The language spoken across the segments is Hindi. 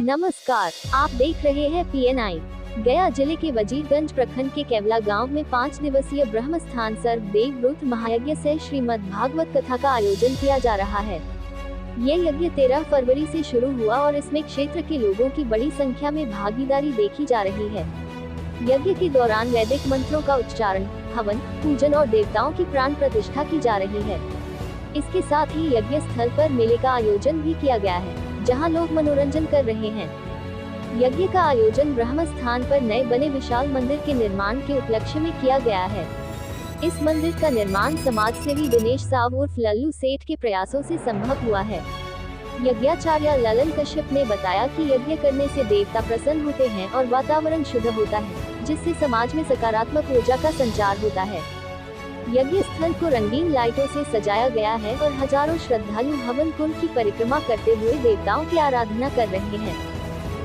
नमस्कार, आप देख रहे हैं PNI। गया जिले के वजीरगंज प्रखंड के केवला गांव में 5 दिवसीय ब्रह्म स्थान सर्वदेव रुद्र महायज्ञ से श्रीमद् भागवत कथा का आयोजन किया जा रहा है। ये यज्ञ 13 फरवरी से शुरू हुआ और इसमें क्षेत्र के लोगों की बड़ी संख्या में भागीदारी देखी जा रही है। यज्ञ के दौरान वैदिक मंत्रों का उच्चारण, हवन, पूजन और देवताओं की प्राण प्रतिष्ठा की जा रही है। इसके साथ ही यज्ञ स्थल पर मेले का आयोजन भी किया गया है, जहां लोग मनोरंजन कर रहे हैं। यज्ञ का आयोजन ब्रह्म स्थान पर नए बने विशाल मंदिर के निर्माण के उपलक्ष्य में किया गया है। इस मंदिर का निर्माण समाज सेवी दिनेश साव उर्फ लल्लू सेठ के प्रयासों से संभव हुआ है। यज्ञाचार्य ललन कश्यप ने बताया कि यज्ञ करने से देवता प्रसन्न होते हैं और वातावरण शुद्ध होता है, जिससे समाज में सकारात्मक ऊर्जा का संचार होता है। यज्ञ स्थल को रंगीन लाइटों से सजाया गया है और हजारों श्रद्धालु हवन कुंड की परिक्रमा करते हुए देवताओं की आराधना कर रहे हैं।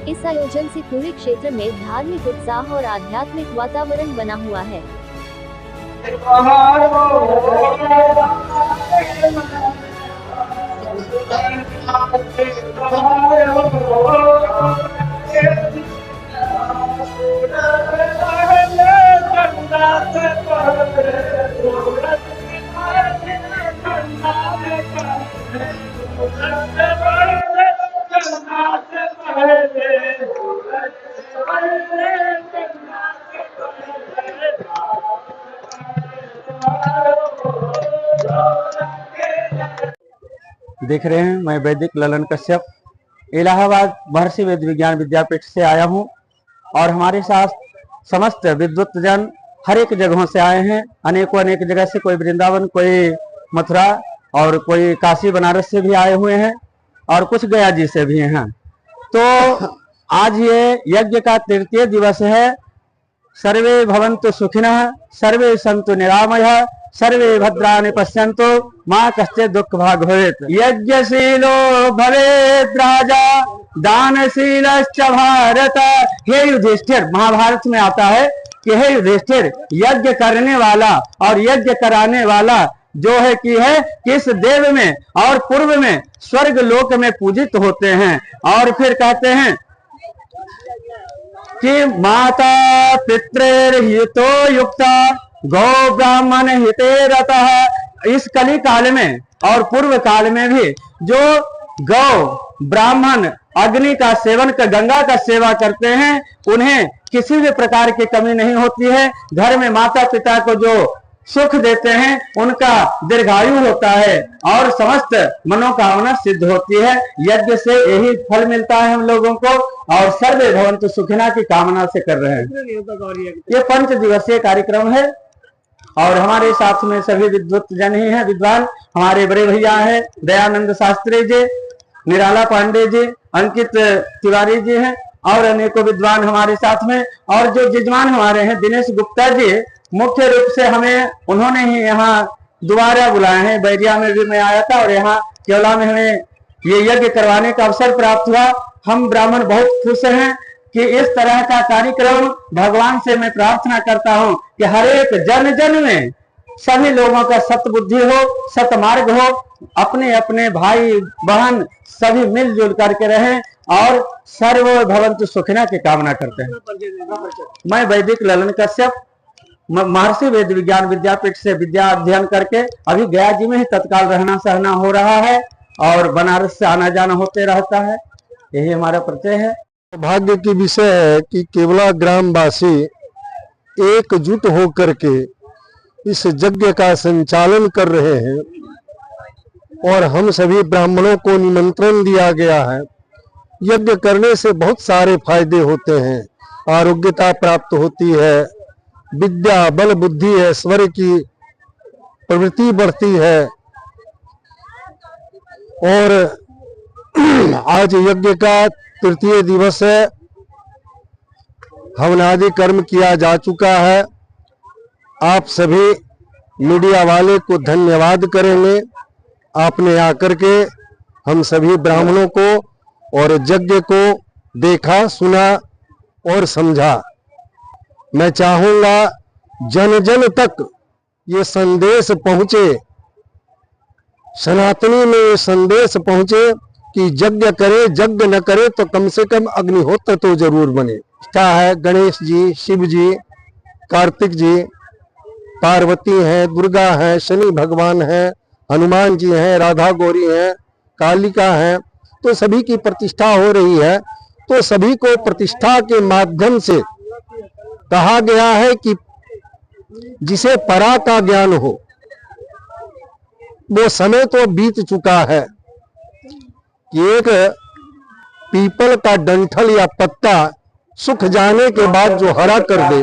इस आयोजन से पूरे क्षेत्र में धार्मिक उत्साह और आध्यात्मिक वातावरण बना हुआ है। देख रहे हैं, मैं वैदिक ललन कश्यप इलाहाबाद महर्षि वेद विज्ञान विद्यापीठ से आया हूं और हमारे साथ समस्त विद्वत जन हर एक जगहों से आए हैं। अनेक जगह से, कोई वृंदावन, कोई मथुरा और कोई काशी बनारस से भी आए हुए हैं और कुछ गया जी से भी हैं। तो आज ये यज्ञ का तृतीय दिवस है। सर्वे भवन्तु सुखिनः, सर्वे सन्तु निरामयः, सर्वे भद्राणि पश्यन्तु, मां कश्चित् दुःख भाग् भवेत्। यज्ञशीलो भवेत् राजा, दानशीलश्च भारत। हे युधिष्ठिर, महाभारत में आता है कि हे युधिष्ठिर, यज्ञ करने वाला और यज्ञ कराने वाला जो है कि है किस देव में और पूर्व में स्वर्ग लोक में पूजित होते हैं। और फिर कहते हैं कि माता पितृहितो युक्ता गौ ब्राह्मण हिते रतः। इस कली काल में और पूर्व काल में भी जो गौ ब्राह्मण अग्नि का सेवन कर गंगा का सेवा करते हैं, उन्हें किसी भी प्रकार की कमी नहीं होती है। घर में माता पिता को जो सुख देते हैं, उनका दीर्घायु होता है और समस्त मनोकामना सिद्ध होती है। यज्ञ से यही फल मिलता है हम लोगों को और सर्वे भवन्तु सुखिनः की कामना से कर रहे हैं। ये 5 दिवसीय कार्यक्रम है और हमारे साथ में सभी विद्वत जन ही हैं, विद्वान। हमारे बड़े भैया हैं दयानंद शास्त्री जी, निराला पांडे जी, अंकित तिवारी जी हैं और अनेकों विद्वान हमारे साथ में। और जो जजमान हमारे हैं दिनेश गुप्ता जी, मुख्य रूप से हमें उन्होंने ही यहाँ दोबारा बुलाए हैं। बैरिया में भी मैं आया था और यहाँ केवला में हमें ये यज्ञ करवाने का अवसर प्राप्त हुआ। हम ब्राह्मण बहुत खुश हैं कि इस तरह का कार्यक्रम भगवान से मैं प्रार्थना करता हूँ कि हर एक जन जन में सभी लोगों का सतबुद्धि हो, सतमार्ग हो, अपने अपने भाई बहन सभी मिलजुल करके रहें और सर्व भवन्तु सुखिनः की कामना करते हैं। मैं वैदिक ललन कश्यप महर्षि वेद विज्ञान विद्यापीठ से विद्या अध्ययन करके अभी गया जी में ही तत्काल रहना सहना हो रहा है और बनारस से आना जाना होते रहता है। यही हमारा परिचय है। भाग्य की विषय है कि केवला ग्रामवासी एकजुट होकर के इस यज्ञ का संचालन कर रहे हैं और हम सभी ब्राह्मणों को निमंत्रण दिया गया है। यज्ञ करने से बहुत सारे फायदे होते हैं। आरोग्यता प्राप्त होती है, विद्या बल बुद्धि ऐश्वर्य की प्रवृत्ति बढ़ती है और आज यज्ञ का तृतीय दिवस है। हवनादि कर्म किया जा चुका है। आप सभी मीडिया वाले को धन्यवाद करेंगे। आपने आकर के हम सभी ब्राह्मणों को और यज्ञ को देखा, सुना और समझा। मैं चाहूंगा जन जन तक ये संदेश पहुंचे, सनातनी में ये संदेश पहुंचे कि यज्ञ करे, यज्ञ न करे तो कम से कम अग्निहोत्र तो जरूर बने। क्या है, गणेश जी, शिव जी, कार्तिक जी, पार्वती हैं, दुर्गा हैं, शनि भगवान हैं, हनुमान जी हैं, राधा गौरी हैं, कालिका हैं, तो सभी की प्रतिष्ठा हो रही है। तो सभी को प्रतिष्ठा के माध्यम से कहा गया है कि जिसे परा का ज्ञान हो, वो समय तो बीत चुका है कि एक पीपल का डंठल या पत्ता सूख जाने के बाद जो हरा कर दे,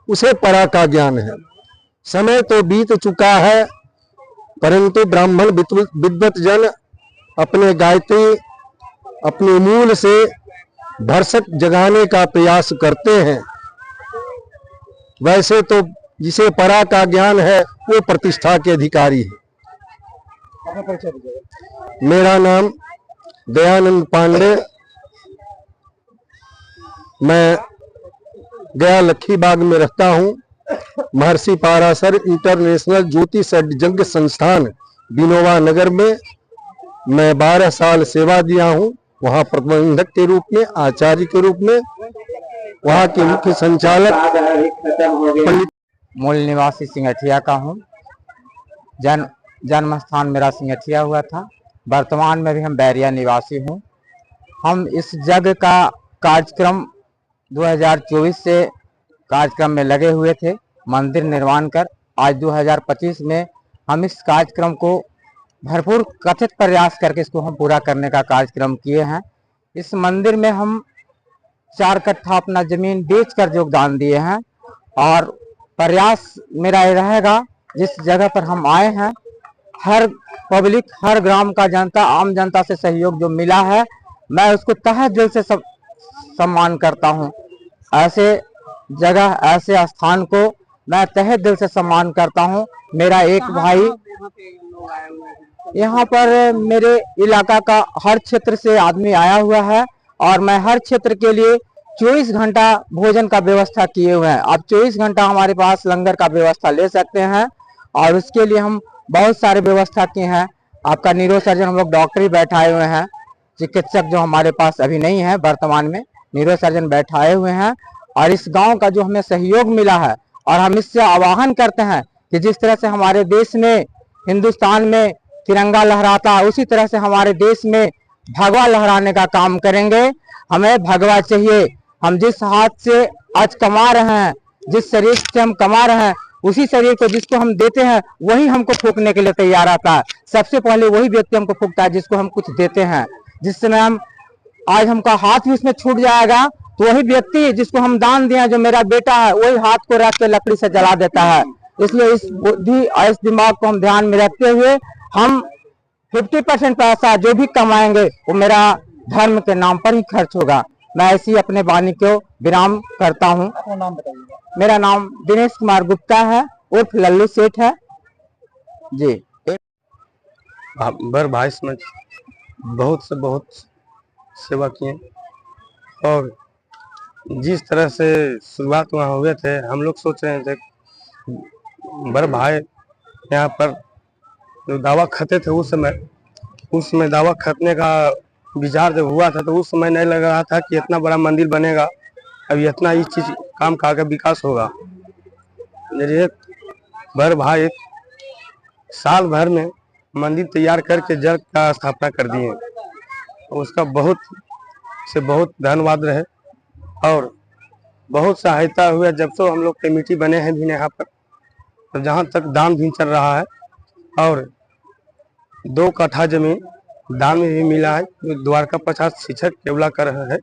उसे परा का ज्ञान है। समय तो बीत चुका है, परंतु ब्राह्मण विद्वत जन अपने गायत्री, अपने मूल से भरसक जगाने का प्रयास करते हैं। वैसे तो जिसे परा का ज्ञान है वो प्रतिष्ठा के अधिकारी है। मेरा नाम दयानंद पांडे, मैं गया लखीबाग में रहता हूँ। महर्षि पाराशर इंटरनेशनल ज्योतिष यज्ञ संस्थान बिनोवा नगर में मैं 12 साल सेवा दिया हूँ, वहाँ प्रबंधक के रूप में, आचार्य के रूप में, वहाँ के मुख्य संचालक। मूल निवासी सिंगठिया का हूँ। जन्म स्थान मेरा सिंगठिया हुआ था। वर्तमान में भी हम बैरिया निवासी हूँ। हम इस यज्ञ का कार्यक्रम 2024 से कार्यक्रम में लगे हुए थे, मंदिर निर्माण कर। आज 2025 में हम इस कार्यक्रम को भरपूर कथित प्रयास करके इसको हम पूरा करने का कार्यक्रम किए हैं। इस मंदिर में हम 4 कट्ठा अपना जमीन बेचकर योगदान दिए हैं और प्रयास मेरा ये रहेगा, जिस जगह पर हम आए हैं, हर पब्लिक, हर ग्राम का जनता, आम जनता से सहयोग जो मिला है, मैं उसको तहे दिल से सम्मान करता हूं। ऐसे जगह, ऐसे स्थान को मैं तहे दिल से सम्मान करता हूं। मेरा एक भाई यहाँ पर मेरे इलाका का हर क्षेत्र से आदमी आया हुआ है और मैं हर क्षेत्र के लिए 24 घंटा भोजन का व्यवस्था किए हुए हैं। आप 24 घंटा हमारे पास लंगर का व्यवस्था ले सकते हैं और उसके लिए हम बहुत सारे व्यवस्था किए हैं। आपका न्यूरोसर्जन, हम लोग डॉक्टरी बैठाए हुए हैं, चिकित्सक जो हमारे पास अभी नहीं है वर्तमान में, न्यूरोसर्जन बैठाए हुए हैं। और इस गांव का जो हमें सहयोग मिला है, और हम इससे आह्वान करते हैं कि जिस तरह से हमारे देश में, हिंदुस्तान में तिरंगा लहराता है, उसी तरह से हमारे देश में भगवा लहराने का काम करेंगे। हमें भगवा चाहिए। हम जिस हाथ से आज कमा रहे हैं, जिस शरीर से हम कमा रहे हैं, उसी शरीर को जिसको हम देते हैं वही हमको फूकने के लिए तैयार आता है। सबसे पहले वही व्यक्ति हमको फूकता है जिसको हम कुछ देते हैं। जिस समय हम आज हमका हाथ भी उसमें छूट जाएगा तो वही व्यक्ति जिसको हम दान दिया, जो मेरा बेटा है, वही हाथ को रख के लकड़ी से जला देता है। इसलिए इस बुद्धि और इस दिमाग को हम ध्यान में रखते हुए हम 50% पैसा जो भी कमाएंगे वो मेरा धर्म के नाम पर ही खर्च होगा। मैं ऐसी अपने वाणी को विराम करता हूँ। मेरा नाम दिनेश कुमार गुप्ता है, उर्फ लल्लू सेठ है जी। बर भाई समझ बहुत से बहुत सेवा किए और जिस तरह से शुरुआत वहाँ हुए थे, हम लोग सोच रहे थे बर भाई यहाँ पर जो दावा खते थे उस समय दावा खतने का विचार जब हुआ था तो उस समय नहीं लग रहा था कि इतना बड़ा मंदिर बनेगा, अब इतना इस चीज काम का आगे विकास होगा। मेरे बर भाई साल भर में मंदिर तैयार करके जल का स्थापना कर दिए। उसका बहुत से बहुत धन्यवाद रहे और बहुत सहायता हुआ। जब तो हम लोग कमेटी बने हैं भी यहाँ पर, तो जहाँ तक दान भी चल रहा है और 2 कट्ठा जमीन दान में भी मिला है। द्वारका प्रसाद शिक्षक केवला कर रहे हैं,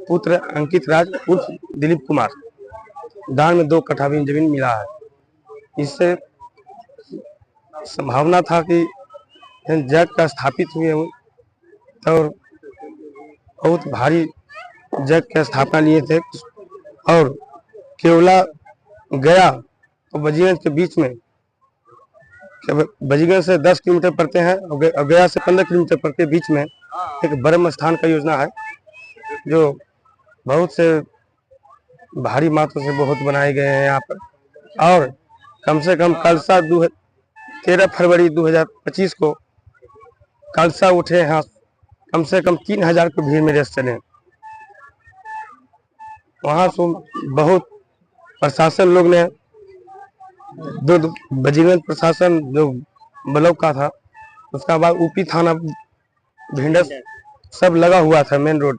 पुत्र अंकित राज उर्फ दिलीप कुमार, दान में 2 कट्ठा भी जमीन मिला है। इससे संभावना था कि जग का स्थापित हुए और बहुत भारी जग की स्थापना लिए थे। और केवला गया और बजीगंज के बीच में, बजीगंज से 10 किलोमीटर पड़ते हैं और गया से 15 किलोमीटर पड़ते बीच में एक ब्रह्म स्थान का योजना है, जो बहुत से भारी मात्रा से बहुत बनाए गए हैं यहाँ पर। और कम से कम कल 13 फरवरी 2025 को कलसा उठे हैं, कम से कम 3000 की भीड़ में रेस चले। वहां से बहुत प्रशासन लोग ने दो विजिलेंस प्रशासन जो ब्लॉक का था, उसका बाद ऊपी थाना भिंडस सब लगा हुआ था मेन रोड।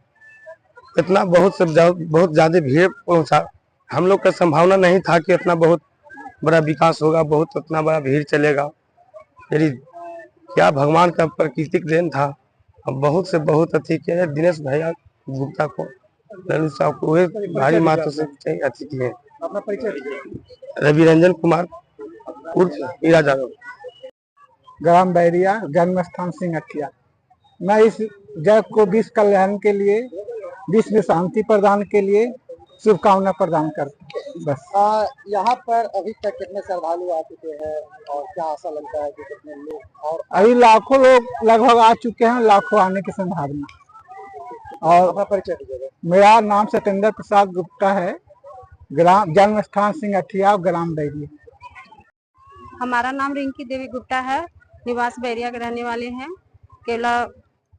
इतना बहुत ज्यादा भीड़ पहुंचा। हम लोग का संभावना नहीं था कि इतना बहुत बड़ा विकास होगा, बहुत इतना बड़ा भीड़ चलेगा। मेरी क्या भगवान का प्राकृतिक देन था। अब बहुत से बहुत अति किया दिनेश भैया गुप्ता को, लल्लू साहब को, वे भारी मात्रा से अति किए। रवि रंजन कुमार उर्फ ईरा जादव, ग्राम बैरिया, जन्म स्थान सिंहटिया। मैं इस जग को विश्व कल्याण के लिए, विश्व में शांति प्रदान के लिए शुभकामना प्रदान करता हूं। बस। यहाँ पर अभी तक कितने श्रद्धालु आ चुके हैं और क्या आशा लगता है कि कितने लोग? और अभी लाखों लोग लगभग आ चुके हैं, लाखों आने की संभावना। और परिचय दीजिएगा। मेरा नाम सत्येंद्र प्रसाद गुप्ता है, ग्राम जन्म स्थान सिंहटिया, ग्राम बैरिया। हमारा नाम रिंकी देवी गुप्ता है, निवास बैरिया के रहने वाले हैं। केवला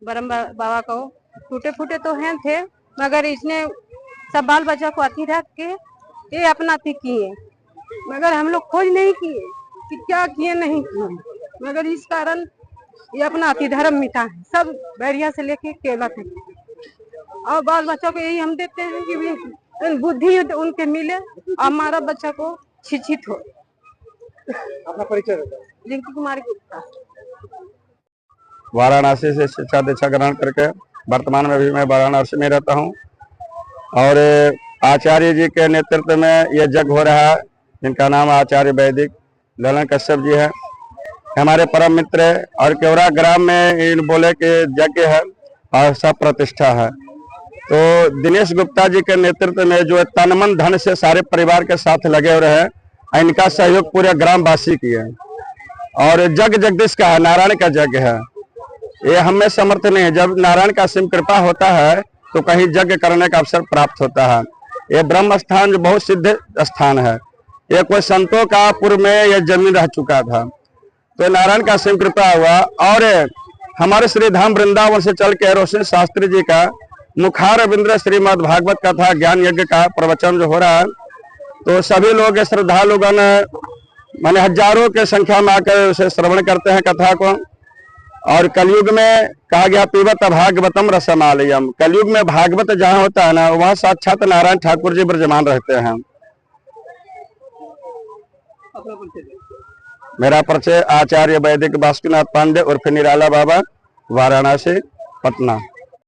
बरम बाबा को टूटे फूटे तो हैं थे, मगर इसने सब बाल बच्चा को अति रख के ये अपना अति किए, मगर हम लोग खोज नहीं किए कि क्या किए नहीं किए, मगर इस कारण ये अपना अति धर्म मिटा है, सब बैरिया से लेके केवला तक। और बाल बच्चों को यही हम देते हैं कि बुद्धि उनके मिले और हमारा बच्चा को शिक्षित हो। अपना परिचय देगा। रिंकी कुमारी गुप्ता, वाराणसी से शिक्षा दीक्षा ग्रहण करके वर्तमान में भी मैं वाराणसी में रहता हूं। और आचार्य जी के नेतृत्व में यह यज्ञ हो रहा है, जिनका नाम आचार्य वैदिक ललन कश्यप जी है, हमारे परम मित्र। और केवड़ा ग्राम में इन बोले के यज्ञ है और सब प्रतिष्ठा है। तो दिनेश गुप्ता जी के नेतृत्व में जो तन मन धन से सारे परिवार के साथ लगे हुए हैं, इनका सहयोग पूरे ग्रामवासी की है। और यज्ञ जगदीश का है, नारायण का यज्ञ है। ये हमें समर्थ नहीं है। जब नारायण का सिम कृपा होता है तो कहीं यज्ञ करने का अवसर प्राप्त होता है। ये ब्रह्म स्थान जो बहुत सिद्ध स्थान है, ये कोई संतों का पूर्व में यह जमीन रह चुका था, तो नारायण का सिम कृपा हुआ। और हमारे श्री धाम वृंदावन से चल के रोशन शास्त्री जी का मुखार बिंद्र श्रीमद् भागवत कथा ज्ञान यज्ञ का प्रवचन जो हो रहा है, तो सभी लोग श्रद्धालुगण माने हजारों के संख्या में आकर उसे श्रवण करते हैं कथा को। और कलयुग में कहा गया पीबत भागवतम रसमालयम, कलयुग में भागवत जहाँ होता है ना, वहाँ साक्षात नारायण ठाकुर जी विराजमान रहते हैं। मेरा परिचय आचार्य वैदिक बासुकीनाथ पांडे उर्फ निराला बाबा, वाराणसी, पटना।